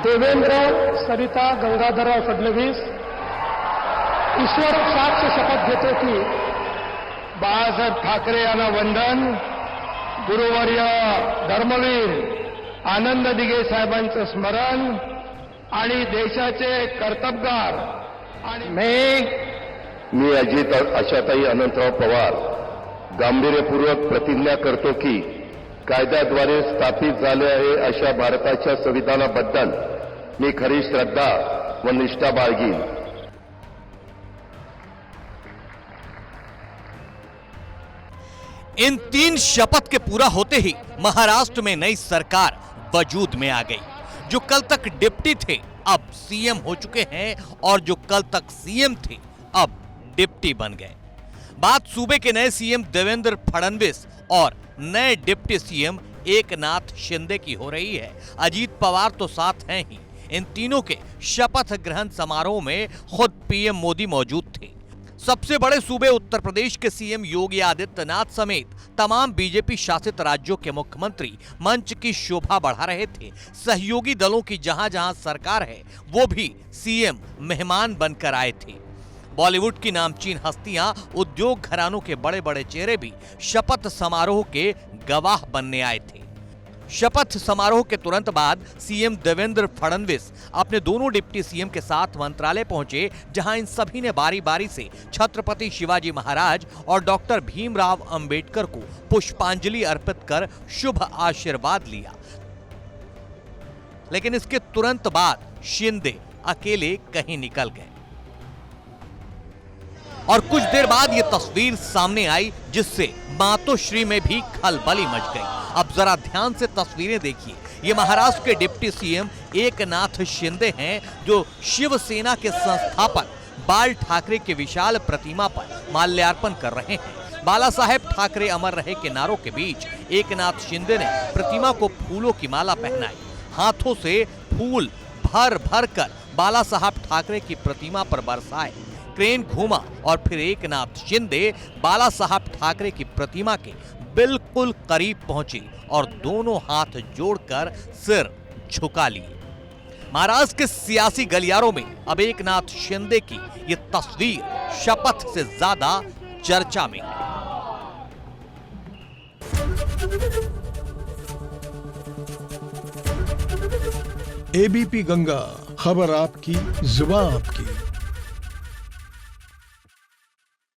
देवेंद्र सरिता गंगाधरराव फडणवीस ईश्वर साक्ष शपथ घेतो की बाळासाहेब ठाकरे यांना वंदन. गुरुवर्य धर्मवीर आनंद दिघे साहेबांचं स्मरण आणि देशाचे कर्तबगार आणि मी अजित आशाताई अनंतराव पवार गांभीर्यपूर्वक प्रतिज्ञा करतो की कायद्याद्वारे स्थापित झाले आहे अशा भारताच्या संविधानाबद्दल मी खरी श्रद्धा व निष्ठा बाळगीन. इन 3 शपथ के पूरा होते ही महाराष्ट्र में नई सरकार वजूद में आ गई. जो कल तक डिप्टी थे अब सीएम हो चुके हैं और जो कल तक सीएम थे अब डिप्टी बन गए. बात सूबे के नए सीएम देवेंद्र फडणवीस और नए डिप्टी सीएम एकनाथ शिंदे की हो रही है. अजीत पवार तो साथ हैं ही. इन तीनों के शपथ ग्रहण समारोह में खुद पीएम मोदी मौजूद थे. सबसे बड़े सूबे उत्तर प्रदेश के सीएम योगी आदित्यनाथ समेत तमाम बीजेपी शासित राज्यों के मुख्यमंत्री मंच की शोभा बढ़ा रहे थे. सहयोगी दलों की जहां जहां सरकार है वो भी सीएम मेहमान बनकर आए थे. बॉलीवुड की नामचीन हस्तियां, उद्योग घरानों के बड़े बड़े चेहरे भी शपथ समारोह के गवाह बनने आए थे. शपथ समारोह के तुरंत बाद सीएम देवेंद्र फडणवीस अपने दोनों डिप्टी सीएम के साथ मंत्रालय पहुंचे, जहां इन सभी ने बारी बारी से छत्रपति शिवाजी महाराज और डॉक्टर भीमराव अंबेडकर को पुष्पांजलि अर्पित कर शुभ आशीर्वाद लिया. लेकिन इसके तुरंत बाद शिंदे अकेले कहीं निकल गए और कुछ देर बाद ये तस्वीर सामने आई जिससे मातोश्री में भी खलबली मच गई. अब जरा ध्यान से तस्वीरें देखिए. ये महाराष्ट्र के डिप्टी सीएम एकनाथ शिंदे हैं जो शिवसेना के संस्थापक बाल ठाकरे के विशाल प्रतिमा पर माल्यार्पण कर रहे हैं. बाला साहेब ठाकरे अमर रहे के नारों के बीच एकनाथ शिंदे ने प्रतिमा को फूलों की माला पहनाई. हाथों से फूल भर भर कर बाला साहब ठाकरे की प्रतिमा पर बरसाए. क्रेन घूमा और फिर एकनाथ शिंदे बाला साहब ठाकरे की प्रतिमा के बिल्कुल करीब पहुंचे और दोनों हाथ जोड़कर सिर झुका लिए. महाराष्ट्र के सियासी गलियारों में अब एकनाथ शिंदे की ये तस्वीर शपथ से ज्यादा चर्चा में है. एबीपी गंगा, खबर आपकी, जुबान आपकी.